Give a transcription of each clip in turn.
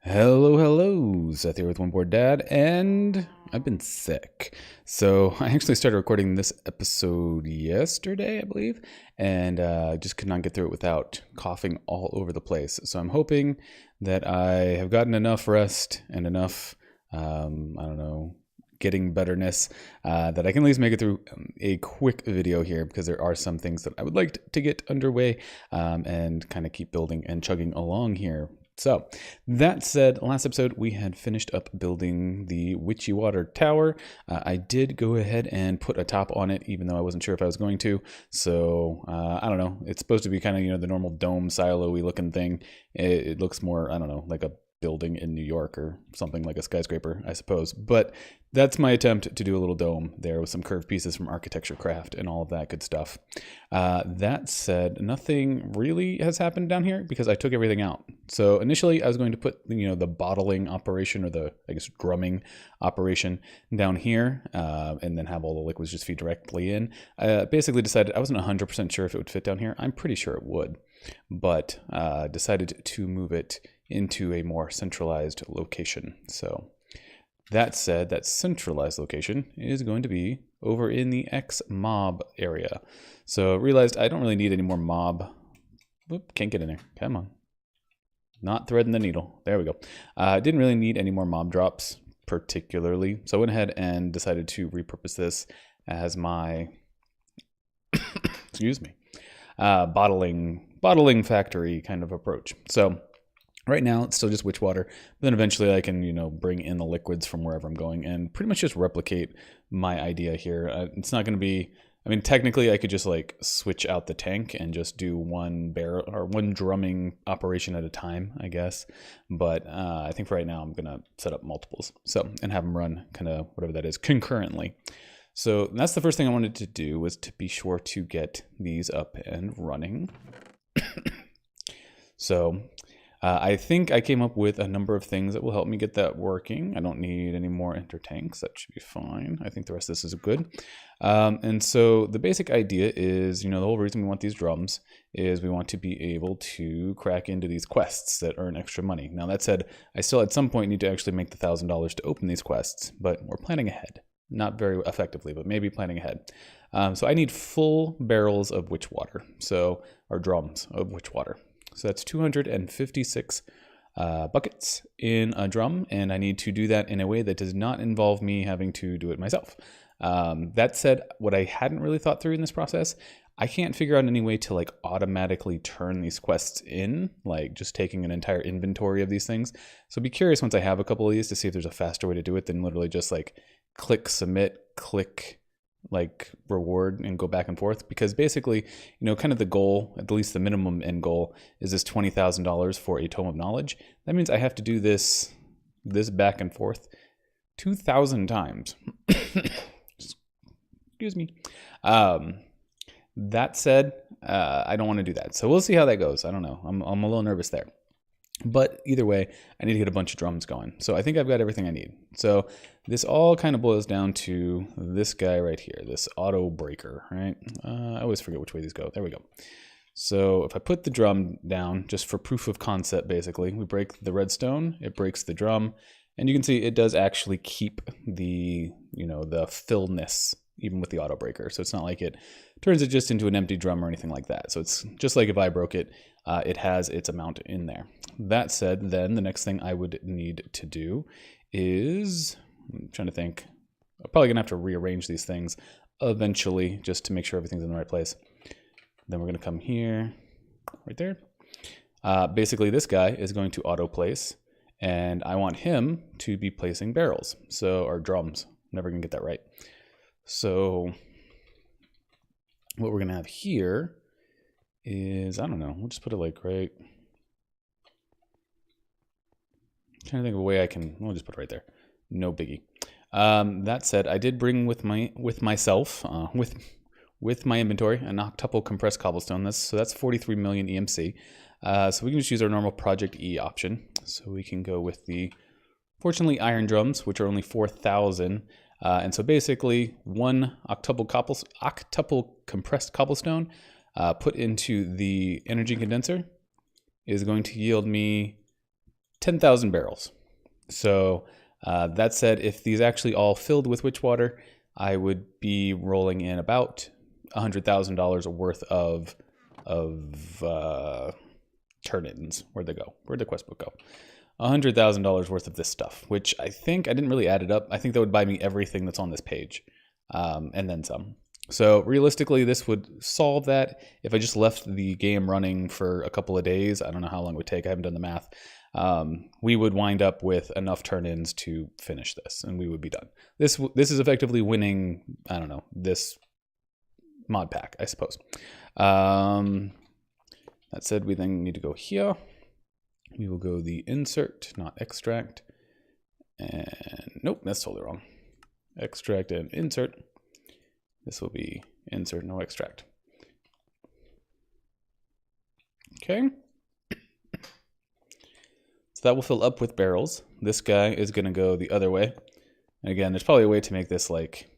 Hello, hello, Seth here with One Board Dad, and I've been sick. So I actually started recording this episode yesterday, I believe, and just could not get through it without coughing all over the place. So I'm hoping that I have gotten enough rest and enough, getting betterness that I can at least make it through a quick video here, because there are some things that I would like to get underway and kind of keep building and chugging along here. So that said, last episode we had finished up building the Witchy Water Tower. I did go ahead and put a top on it, even though I wasn't sure if I was going to. So I don't know. It's supposed to be kind of, the normal dome silo-y looking thing. It looks more, I don't know, like a building in New York or something, like a skyscraper, I suppose. But that's my attempt to do a little dome there with some curved pieces from Architecture Craft and all of that good stuff. That said, nothing really has happened down here because I took everything out. So initially I was going to put, the bottling operation, or the, I guess, drumming operation down here, and then have all the liquids just feed directly in. Basically decided I wasn't 100% sure if it would fit down here. I'm pretty sure it would, but decided to move it into a more centralized location. So that said, that centralized location is going to be over in the X mob area. So realized I don't really need any more mob. Whoop, can't get in there. Come on. Not threading the needle. There we go. Didn't really need any more mob drops particularly. So I went ahead and decided to repurpose this as my, excuse me, bottling factory kind of approach. So right now, it's still just witch water, but then eventually I can, bring in the liquids from wherever I'm going and pretty much just replicate my idea here. It's not going to be, technically I could just like switch out the tank and just do one barrel or one drumming operation at a time, I guess. But I think for right now, I'm going to set up multiples. So, and have them run kind of whatever that is concurrently. So that's the first thing I wanted to do, was to be sure to get these up and running. So I think I came up with a number of things that will help me get that working. I don't need any more enter tanks. That should be fine. I think the rest of this is good. And so the basic idea is, the whole reason we want these drums is we want to be able to crack into these quests that earn extra money. Now that said, I still at some point need to actually make the $1,000 to open these quests, but we're planning ahead. Not very effectively, but maybe planning ahead. So I need full barrels of witch water. So, or drums of witch water. So that's 256 buckets in a drum, and I need to do that in a way that does not involve me having to do it myself. That said, what I hadn't really thought through in this process, I can't figure out any way to like automatically turn these quests in, like just taking an entire inventory of these things. So be curious once I have a couple of these to see if there's a faster way to do it than literally just like click submit, click like reward, and go back and forth. Because basically, kind of the goal, at least the minimum end goal, is this $20,000 for a tome of knowledge. That means I have to do this back and forth 2,000 times. Excuse me. That said, I don't want to do that. So we'll see how that goes. I don't know. I'm a little nervous there. But either way, I need to get a bunch of drums going. So I think I've got everything I need. So this all kind of boils down to this guy right here, this auto breaker, right? I always forget which way these go. There we go. So if I put the drum down, just for proof of concept, basically, we break the redstone, it breaks the drum, and you can see it does actually keep the, the fillness, even with the auto breaker. So it's not like it turns it just into an empty drum or anything like that. So it's just like if I broke it, it has its amount in there. That said, then the next thing I would need to do is, I'm trying to think, I'm probably gonna have to rearrange these things eventually just to make sure everything's in the right place. Then we're gonna come here, right there. Basically this guy is going to auto place, and I want him to be placing barrels, or drums. I'm never gonna get that right. So what we're gonna have here is, I don't know, we'll just put it like right. Trying to think of a way I can, we'll just put it right there. No biggie. That said, I did bring with my inventory an octuple compressed cobblestone. So that's 43 million EMC. So we can just use our normal Project E option. So we can go with the, fortunately, iron drums, which are only 4,000. And so basically, one octuple compressed cobblestone put into the energy condenser is going to yield me 10,000 barrels. So that said, if these actually all filled with witch water, I would be rolling in about $100,000 worth of turn-ins. Where'd they go? Where'd the quest book go? $100,000 worth of this stuff, which I think I didn't really add it up. I think that would buy me everything that's on this page, and then some. So realistically, this would solve that if I just left the game running for a couple of days. I don't know how long it would take. I haven't done the math. We would wind up with enough turn-ins to finish this, and we would be done. This is effectively winning, I don't know, this mod pack, I suppose. That said, we then need to go here. We will go the insert, not extract. And nope, that's totally wrong. Extract and insert. This will be insert, no extract. Okay. So that will fill up with barrels. This guy is going to go the other way. And again, there's probably a way to make this like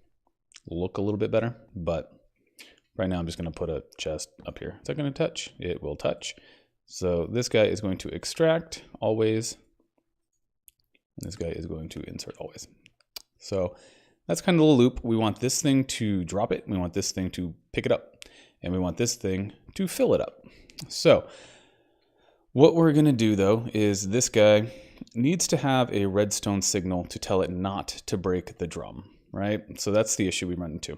look a little bit better, but right now I'm just going to put a chest up here. Is that going to touch? It will touch. So this guy is going to extract always. And this guy is going to insert always. So that's kind of the loop. We want this thing to drop it. We want this thing to pick it up. And we want this thing to fill it up. So what we're going to do, though, is this guy needs to have a redstone signal to tell it not to break the drum, right? So that's the issue we run into.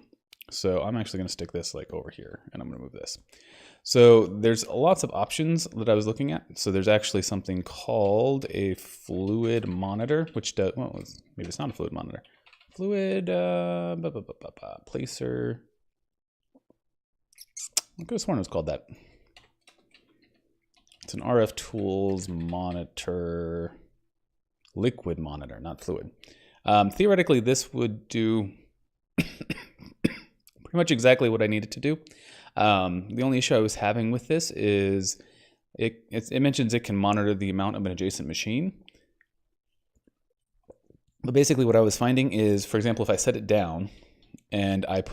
So I'm actually going to stick this like over here, and I'm going to move this. So there's lots of options that I was looking at. So there's actually something called a fluid monitor, which does, well, maybe it's not a fluid monitor. Fluid placer. I could have sworn it was called that. It's an RF tools monitor, liquid monitor, not fluid. Theoretically, this would do pretty much exactly what I needed to do. The only issue I was having with this is it mentions it can monitor the amount of an adjacent machine. But basically what I was finding is, for example, if I set it down and I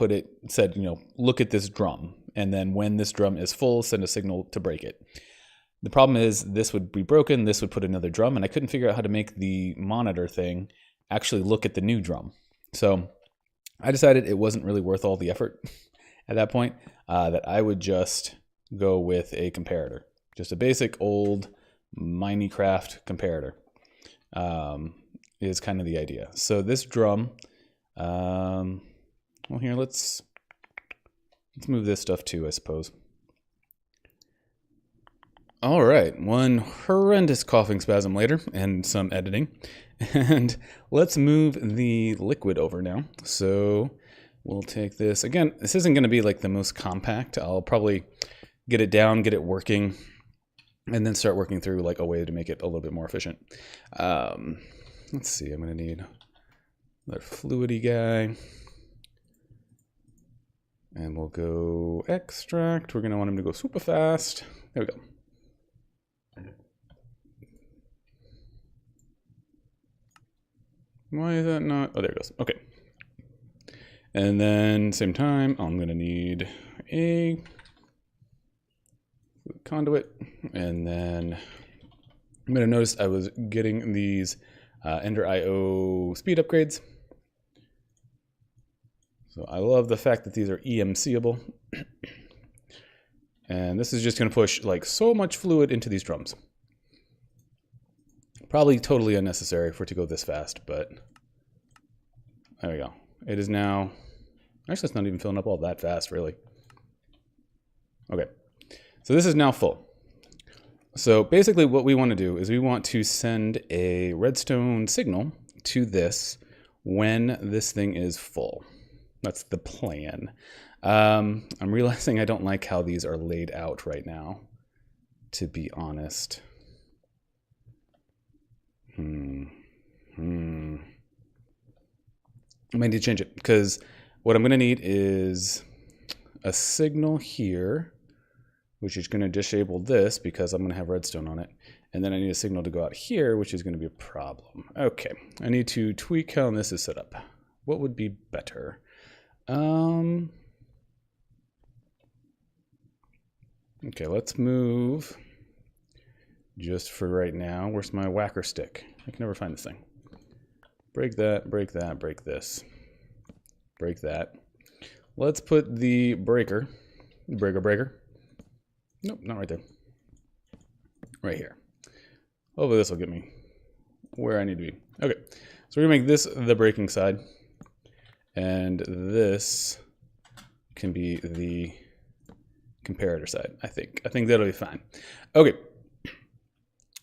said, you know, look at this drum, and then when this drum is full, send a signal to break it. The problem is this would be broken, this would put another drum, and I couldn't figure out how to make the monitor thing actually look at the new drum. So I decided it wasn't really worth all the effort at that point, that I would just go with a comparator. Just a basic old Minecraft comparator is kind of the idea. So this drum, well here, let's move this stuff too, I suppose. All right, one horrendous coughing spasm later and some editing. And let's move the liquid over now. So we'll take this. Again, this isn't going to be like the most compact. I'll probably get it down, get it working, and then start working through like a way to make it a little bit more efficient. Let's see, I'm going to need another fluidy guy. And we'll go extract. We're going to want him to go super fast. There we go. Why is that not? Oh, there it goes. Okay. And then same time, I'm going to need a conduit. And then I'm going to notice I was getting these Ender IO speed upgrades. So I love the fact that these are EMCable. And this is just going to push like so much fluid into these drums. Probably totally unnecessary for it to go this fast, but there we go. It is now, actually it's not even filling up all that fast, really. Okay, so this is now full. So basically what we want to do is we want to send a redstone signal to this when this thing is full. That's the plan. I'm realizing I don't like how these are laid out right now, to be honest. I might need to change it, because what I'm going to need is a signal here, which is going to disable this because I'm going to have redstone on it. And then I need a signal to go out here, which is going to be a problem. Okay, I need to tweak how this is set up. What would be better? Okay, let's move just for right now. Where's my whacker stick? I can never find this thing. Break that, break that, break this. Break that. Let's put the breaker. Breaker. Nope, not right there. Right here. Hopefully this will get me where I need to be. Okay, so we're gonna make this the breaking side. And this can be the comparator side, I think. I think that'll be fine. Okay,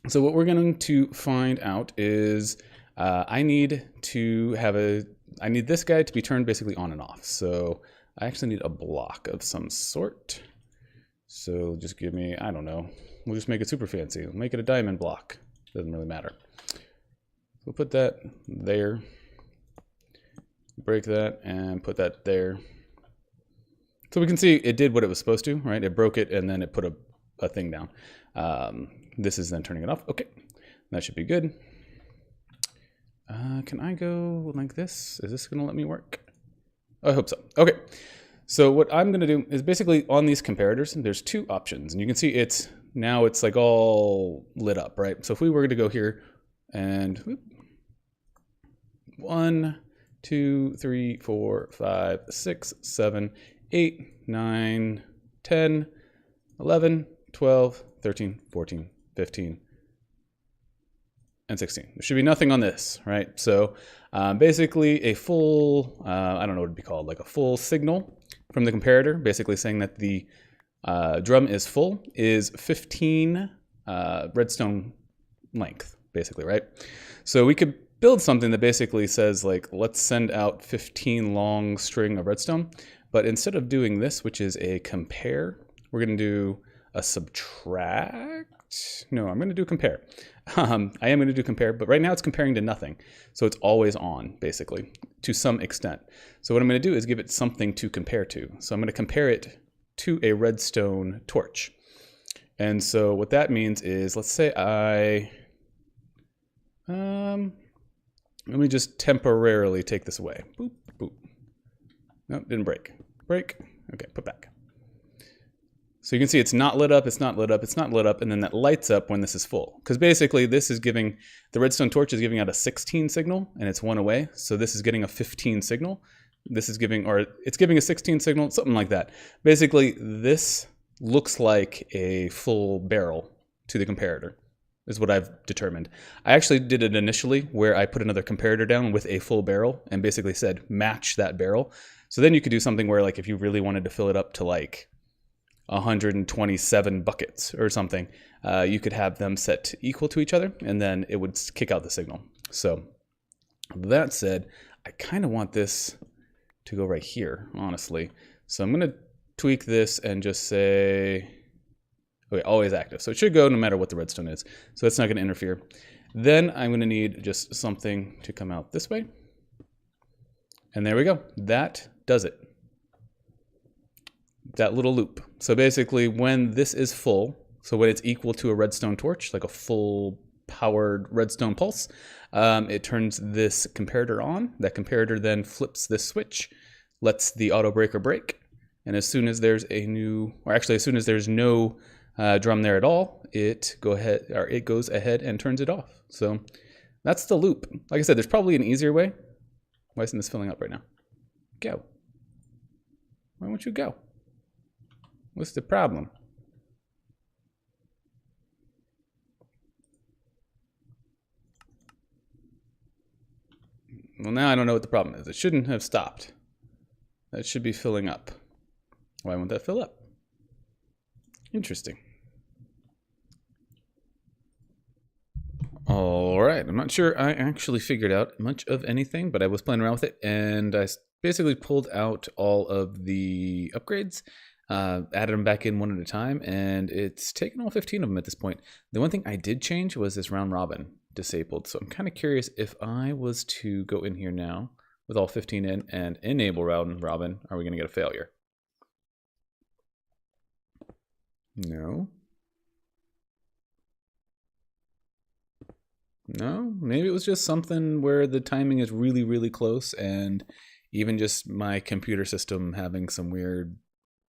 so what we're going to find out is I need this guy to be turned basically on and off. So I actually need a block of some sort. So just give me, I don't know, we'll just make it super fancy. We'll make it a diamond block. Doesn't really matter. We'll put that there. Break that and put that there. So we can see it did what it was supposed to, right? It broke it and then it put a thing down. This is then turning it off. Okay, that should be good. Can I go like this? Is this gonna let me work? I hope so. Okay, so what I'm gonna do is basically on these comparators, there's two options. And you can see it's like all lit up, right? So if we were to go here and whoop, 1, 2, 3, 4, 5, 6, 7, 8, 9, 10, 11, 12, 13, 14, 15, and 16. There should be nothing on this, right? So basically a full, I don't know what it'd be called, like a full signal from the comparator, basically saying that the drum is full, is 15 redstone length, basically, right? So we could build something that basically says, like, let's send out 15 long string of redstone. But instead of doing this, which is a compare, we're going to do a subtract. No, I'm going to do compare. I am going to do compare, but right now it's comparing to nothing. So it's always on, basically, to some extent. So what I'm going to do is give it something to compare to. So I'm going to compare it to a redstone torch. And so what that means is, let's say let me just temporarily take this away. Boop, boop. Nope, didn't break. Break. Okay, put back. So you can see it's not lit up, it's not lit up, it's not lit up, and then that lights up when this is full. Because basically this is giving, the redstone torch is giving out a 16 signal, and it's 1 away. So this is getting a 15 signal. This is giving, or it's giving a 16 signal, something like that. Basically, this looks like a full barrel to the comparator, is what I've determined. I actually did it initially where I put another comparator down with a full barrel and basically said match that barrel. So then you could do something where, like, if you really wanted to fill it up to like 127 buckets or something, you could have them set equal to each other and then it would kick out the signal. So that said, I kind of want this to go right here, honestly. So I'm going to tweak this and just say, okay, always active. So it should go no matter what the redstone is. So it's not going to interfere. Then I'm going to need just something to come out this way. And there we go. That does it. That little loop. So basically when this is full, so when it's equal to a redstone torch, like a full powered redstone pulse, it turns this comparator on. That comparator then flips this switch, lets the auto breaker break. And as soon as there's as soon as there's no drum there at all, it goes ahead and turns it off. So that's the loop. Like I said, there's probably an easier way. Why isn't this filling up right now? Go. Why won't you go? What's the problem? Well, now I don't know what the problem is. It shouldn't have stopped. That should be filling up. Why won't that fill up? Interesting. All right, I'm not sure I actually figured out much of anything, but I was playing around with it, and I basically pulled out all of the upgrades, added them back in one at a time, and it's taken all 15 of them at this point. The one thing I did change was this round robin disabled, so I'm kind of curious if I was to go in here now with all 15 in and enable round robin, are we going to get a failure? No. No, maybe it was just something where the timing is really, really close, and even just my computer system having some weird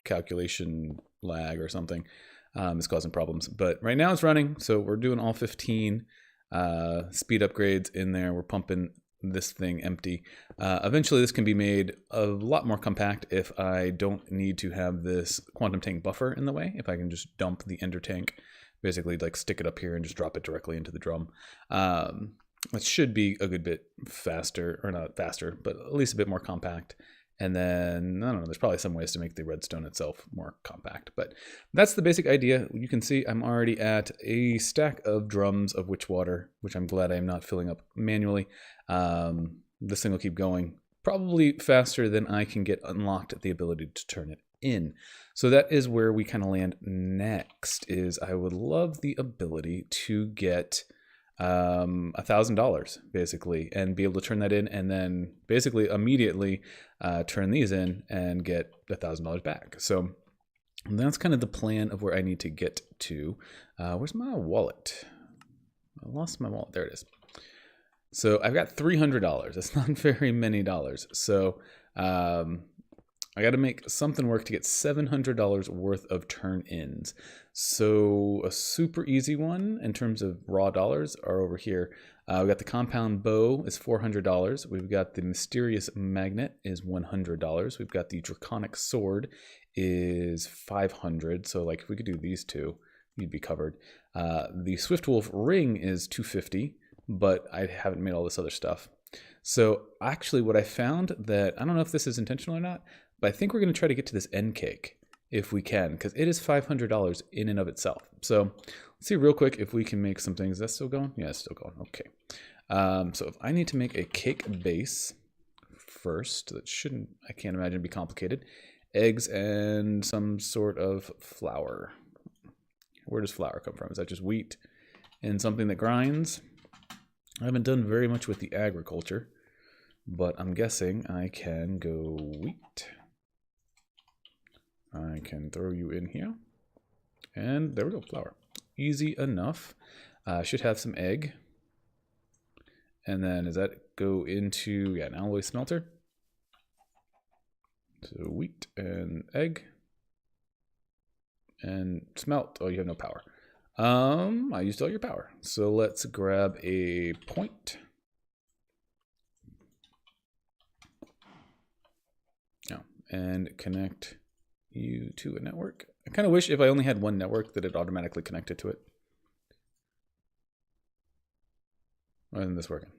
calculation lag or something. is causing problems. But right now it's running, so we're doing all 15 speed upgrades in there. We're pumping this thing empty. Eventually this can be made a lot more compact if I don't need to have this quantum tank buffer in the way. If I can just dump the ender tank, basically like stick it up here and just drop it directly into the drum. It should be a good bit faster, or not faster, but at least a bit more compact. And then, I don't know, there's probably some ways to make the redstone itself more compact, but that's the basic idea. You can see I'm already at a stack of drums of witch water, which I'm glad I'm not filling up manually. This thing will keep going probably faster than I can get unlocked the ability to turn it in. So that is where we kind of land next, is I would love the ability to get $1,000 basically, and be able to turn that in, and then basically immediately turn these in and get $1,000 back. So that's kind of the plan of where I need to get to. Where's my wallet? I lost my wallet. There it is. So I've got $300. That's not very many dollars. So I got to make something work to get $700 worth of turn-ins. So a super easy one in terms of raw dollars are over here. We got the compound bow is $400. We've got the mysterious magnet is $100. We've got the draconic sword is $500. So like if we could do these two, you'd be covered. The swift wolf ring is $250, but I haven't made all this other stuff. So actually what I found that, I don't know if this is intentional or not, but I think we're going to try to get to this end cake if we can, because it is $500 in and of itself. So let's see real quick if we can make some things. Is that still going? Yeah, it's still going. Okay. So if I need to make a cake base first, that shouldn't, I can't imagine be complicated. Eggs and some sort of flour. Where does flour come from? Is that just wheat and something that grinds? I haven't done very much with the agriculture, but I'm guessing I can go wheat. I can throw you in here. And there we go, flour. Easy enough. Should have some egg. And then does that go into an alloy smelter? So wheat and egg. And smelt. Oh, you have no power. I used all your power. So let's grab a point. Oh, and connect you to a network. I kind of wish if I only had one network that it automatically connected to it. Why isn't this working?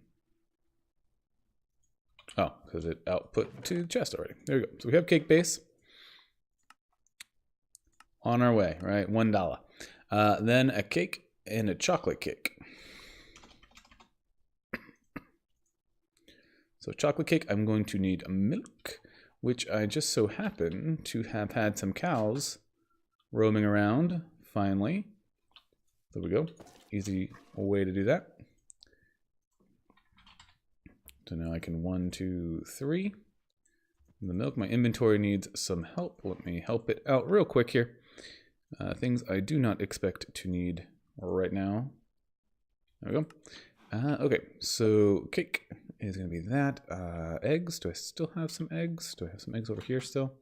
Oh, because it output to the chest already. There we go. So we have cake base. On our way, right? $1. Then a cake and a chocolate cake. So chocolate cake, I'm going to need milk, which I just so happen to have had some cows roaming around, finally. There we go. Easy way to do that. So now I can 1, 2, 3. The milk, my inventory needs some help. Let me help it out real quick here. Things I do not expect to need right now. There we go. Okay, so cake is going to be that. Eggs, do I still have some eggs? Do I have some eggs over here still?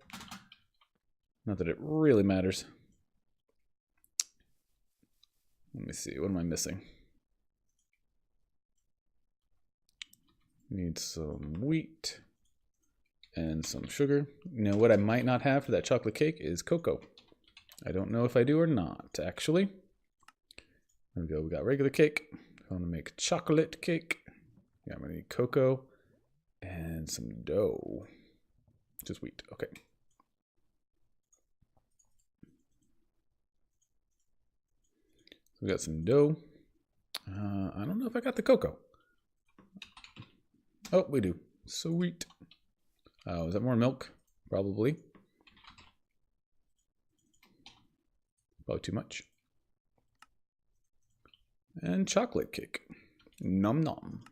Not that it really matters. Let me see, what am I missing? Need some wheat and some sugar. Now what I might not have for that chocolate cake is cocoa. I don't know if I do or not, actually. There we go, we got regular cake. I want to make chocolate cake. Yeah, I'm going to need cocoa and some dough. Just wheat, okay. We got some dough. I don't know if I got the cocoa. Oh, we do. Sweet. Is that more milk? Probably. Probably too much. And chocolate cake. Nom nom.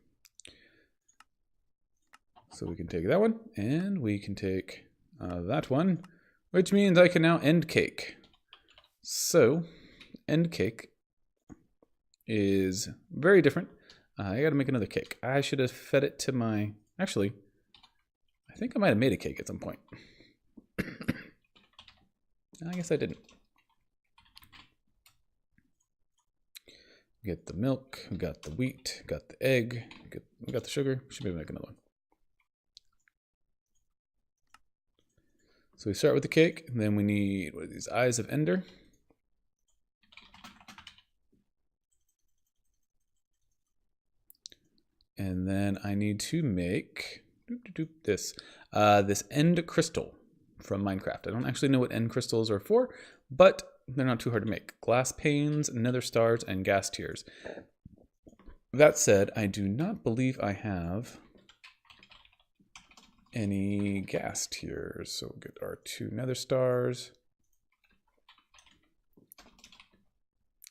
So we can take that one, and we can take that one, which means I can now end cake. So, end cake is very different. I gotta make another cake. I should have fed it to my... Actually, I think I might have made a cake at some point. I guess I didn't. Get the milk, we got the wheat, got the egg, we got the sugar. Should be able to make another one. So we start with the cake, and then we need, what are these, Eyes of Ender. And then I need to make this end crystal from Minecraft. I don't actually know what end crystals are for, but they're not too hard to make. Glass panes, nether stars, and gas tiers. That said, I do not believe I have any gas tiers. So we'll get our 2 nether stars.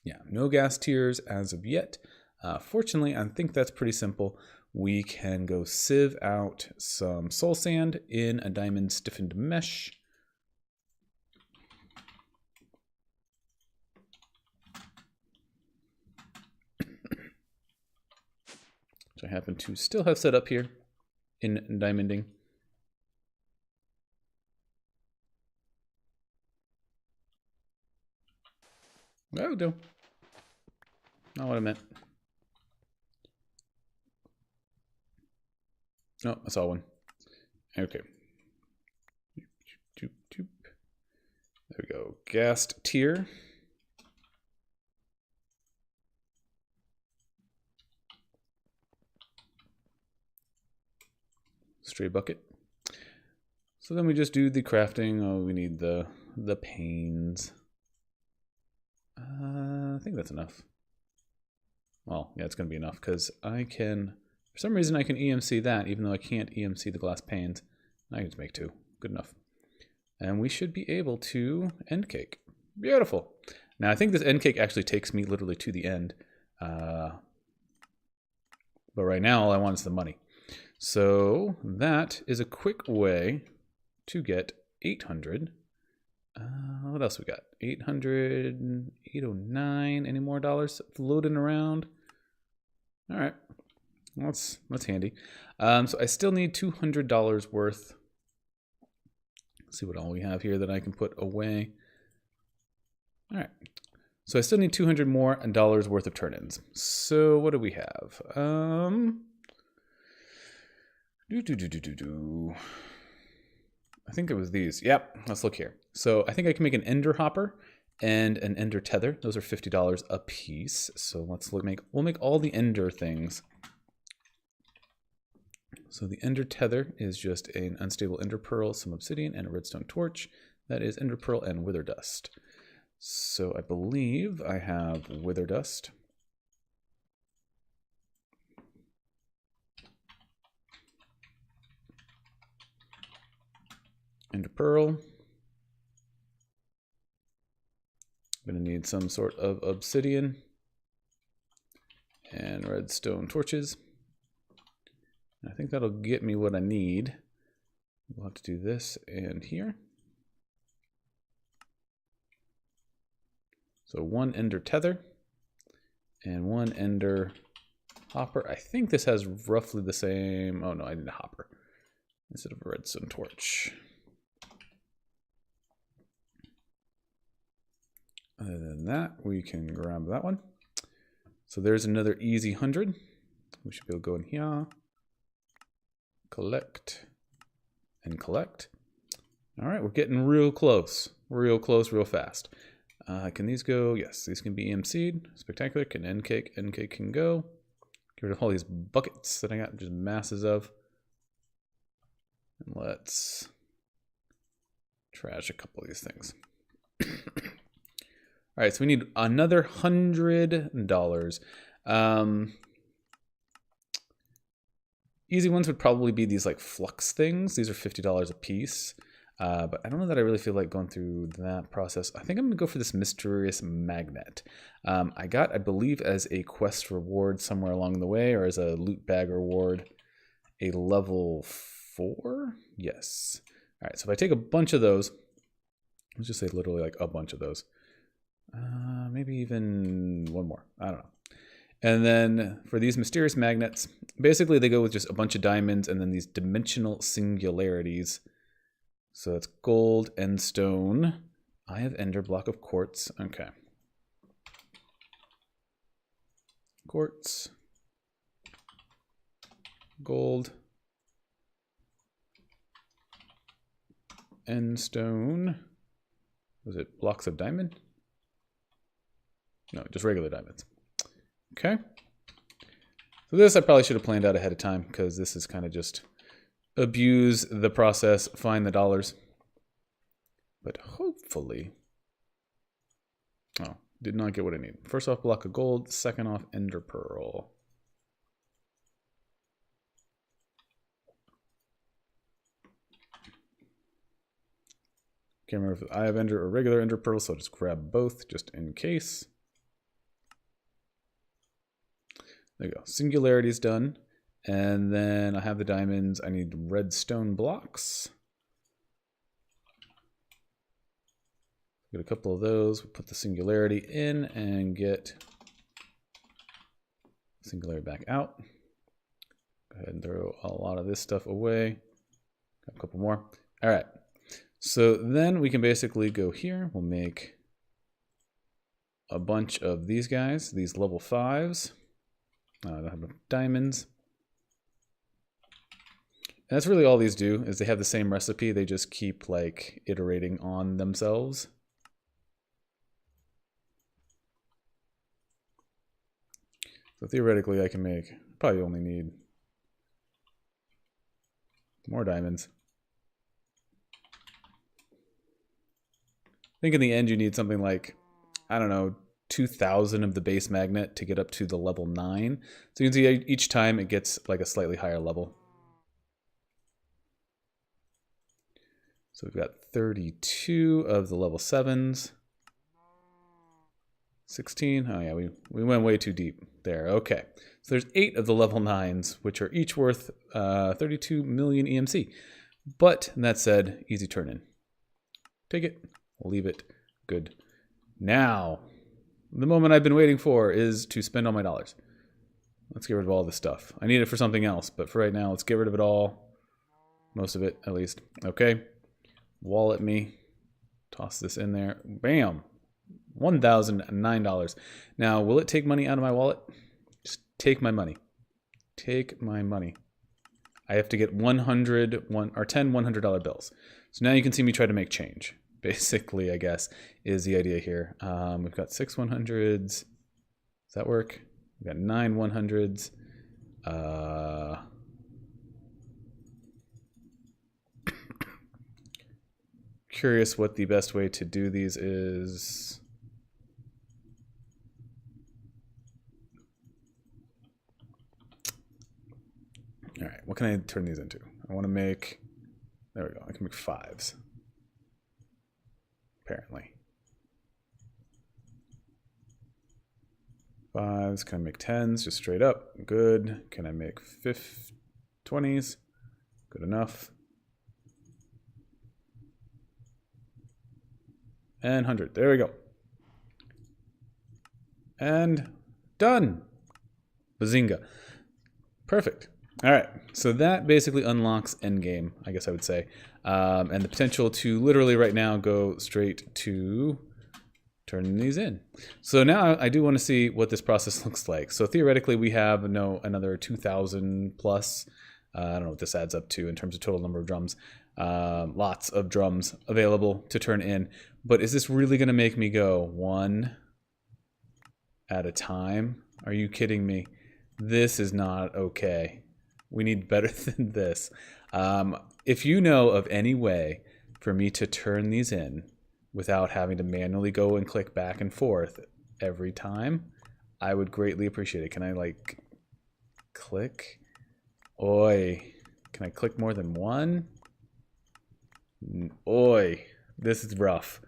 Yeah, no gas tiers as of yet. Fortunately, I think that's pretty simple. We can go sieve out some soul sand in a diamond stiffened mesh. Which I happen to still have set up here in diamonding. That'll do. Not what I meant. Oh, I saw one. Okay. There we go. Gassed tier. Stray bucket. So then we just do the crafting. Oh, we need the panes. I think that's enough. Well, yeah, it's going to be enough because I can... For some reason, I can EMC that, even though I can't EMC the glass panes. I can just make 2. Good enough. And we should be able to end cake. Beautiful. Now, I think this end cake actually takes me literally to the end. But right now, all I want is the money. So that is a quick way to get 800. What else we got? 800, 809. Any more dollars floating around? All right. That's handy. So I still need $200 worth. Let's see what all we have here that I can put away. All right. So I still need $200 more worth of turn-ins. So what do we have? I think it was these. Yep. Let's look here. So I think I can make an ender hopper and an ender tether. Those are $50 a piece. So let's look. We'll make all the ender things. So the ender tether is just an unstable ender pearl, some obsidian, and a redstone torch. That is ender pearl and wither dust. So I believe I have wither dust. Ender pearl. I'm going to need some sort of obsidian and redstone torches. I think that'll get me what I need. We'll have to do this and here. So 1 ender tether and 1 ender hopper. I think this has roughly the same. Oh no, I need a hopper instead of a redstone torch. Other than that, we can grab that one. So there's another easy 100. We should be able to go in here. Collect and collect. All right, we're getting real close, real fast. Can these go? Yes, these can be EMC'd. Spectacular. Can end cake can go. Get rid of all these buckets that I got just masses of. And let's trash a couple of these things. All right, so we need another $100. Easy ones would probably be these like flux things. These are $50 a piece. But I don't know that I really feel like going through that process. I think I'm gonna go for this mysterious magnet. I got, I believe, as a quest reward somewhere along the way, or as a loot bag reward, a level 4? Yes. All right, so if I take a bunch of those, let's just say literally like a bunch of those. Maybe even one more, I don't know. And then for these mysterious magnets, basically they go with just a bunch of diamonds and then these dimensional singularities. So it's gold, end stone. I have ender, block of quartz. Okay. quartz, gold, end stone. Was it blocks of diamond? No, just regular diamonds. Okay. So this I probably should have planned out ahead of time, because this is kind of just abuse the process, find the dollars. But hopefully... Oh, did not get what I need. First off, block of gold. Second off, ender pearl. Can't remember if I have ender or regular ender pearl, so I'll just grab both just in case. There you go. Singularity's done. And then I have the diamonds. I need redstone blocks. Get a couple of those. We'll put the singularity in and get singularity back out. Go ahead and throw a lot of this stuff away. Got a couple more. All right. So then we can basically go here. We'll make a bunch of these guys, these level 5s. I don't have enough diamonds. And that's really all these do, is they have the same recipe. They just keep like iterating on themselves. So theoretically I can make, probably only need more diamonds. I think in the end you need something like, I don't know, 2,000 of the base magnet to get up to the level 9. So you can see each time it gets like a slightly higher level. So we've got 32 of the level 7s. 16. Oh yeah, we went way too deep there. Okay. So there's 8 of the level 9s, which are each worth 32 million EMC. But that said, easy turn in. Take it, leave it, good. Now, the moment I've been waiting for is to spend all my dollars. Let's get rid of all this stuff. I need it for something else, but for right now, let's get rid of it all. Most of it, at least. Okay. Wallet me. Toss this in there. Bam. $1,009. Now, will it take money out of my wallet? Just take my money. Take my money. I have to get 10 $100 bills. So now you can see me try to make change. Basically, I guess, is the idea here. We've got 6 100s. Does that work? We've got 9 100s. Curious what the best way to do these is. All right, what can I turn these into? I want to make, there we go, I can make 5s. Apparently. 5s, can I make 10s just straight up? Good. Can I make 20s? Good enough. And 100, there we go. And done. Bazinga. Perfect. All right, so that basically unlocks endgame, I guess I would say. And the potential to literally right now go straight to turning these in. So now I do want to see what this process looks like. So theoretically we have another 2,000 plus. I don't know what this adds up to in terms of total number of drums. Lots of drums available to turn in. But is this really going to make me go one at a time? Are you kidding me? This is not okay. We need better than this. If you know of any way for me to turn these in without having to manually go and click back and forth every time, I would greatly appreciate it. Can I like click? Oi. Can I click more than one? Oi. This is rough.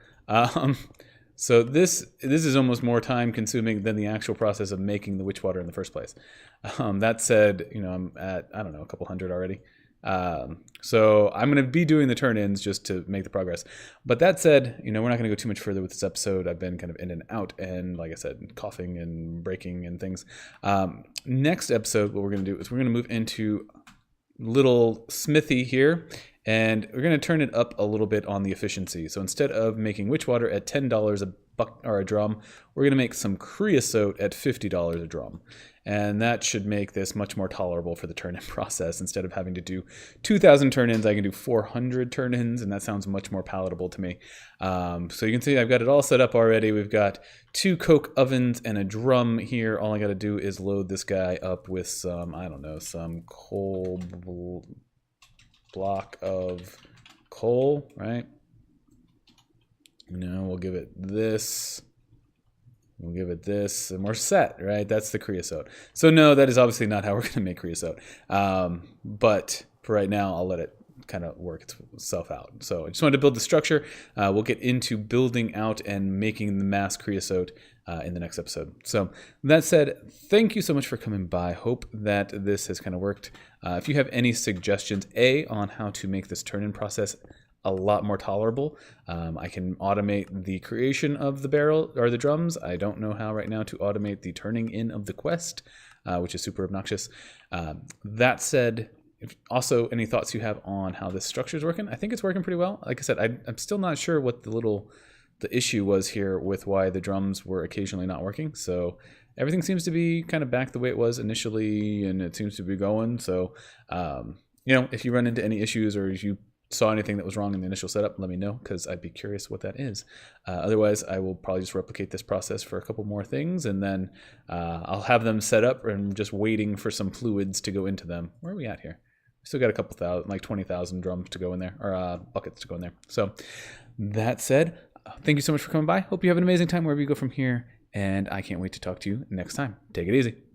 So this is almost more time consuming than the actual process of making the witch water in the first place. That said, I'm at, I don't know, a couple hundred already. So I'm going to be doing the turn-ins just to make the progress. But that said, we're not going to go too much further with this episode. I've been kind of in and out and, like I said, coughing and breaking and things. Next episode, what we're going to do is we're going to move into little smithy here. And we're going to turn it up a little bit on the efficiency. So instead of making witch water at $10 a or a drum. We're going to make some creosote at $50 a drum. And that should make this much more tolerable for the turn-in process. Instead of having to do 2,000 turn-ins, I can do 400 turn-ins, and that sounds much more palatable to me. So you can see I've got it all set up already. We've got 2 coke ovens and a drum here. All I got to do is load this guy up with some, I don't know, some block of coal, right? We'll give it this. We'll give it this, and we're set, right? That's the creosote. So no, that is obviously not how we're going to make creosote. But for right now, I'll let it kind of work itself out. So I just wanted to build the structure. We'll get into building out and making the mass creosote in the next episode. So that said, thank you so much for coming by. Hope that this has kind of worked. If you have any suggestions, on how to make this turn-in process a lot more tolerable. I can automate the creation of the barrel or the drums. I don't know how right now to automate the turning in of the quest, which is super obnoxious. That said, also any thoughts you have on how this structure is working? I think it's working pretty well. Like I said, I'm still not sure what the issue was here with why the drums were occasionally not working. So everything seems to be kind of back the way it was initially, and it seems to be going. So, if you run into any issues or if you saw anything that was wrong in the initial setup, let me know, because I'd be curious what that is. Otherwise, I will probably just replicate this process for a couple more things, and then I'll have them set up and just waiting for some fluids to go into them. Where are we at here? We still got a couple thousand, like 20,000 drums to go in there, or buckets to go in there. So that said, thank you so much for coming by. Hope you have an amazing time wherever you go from here, and I can't wait to talk to you next time. Take it easy.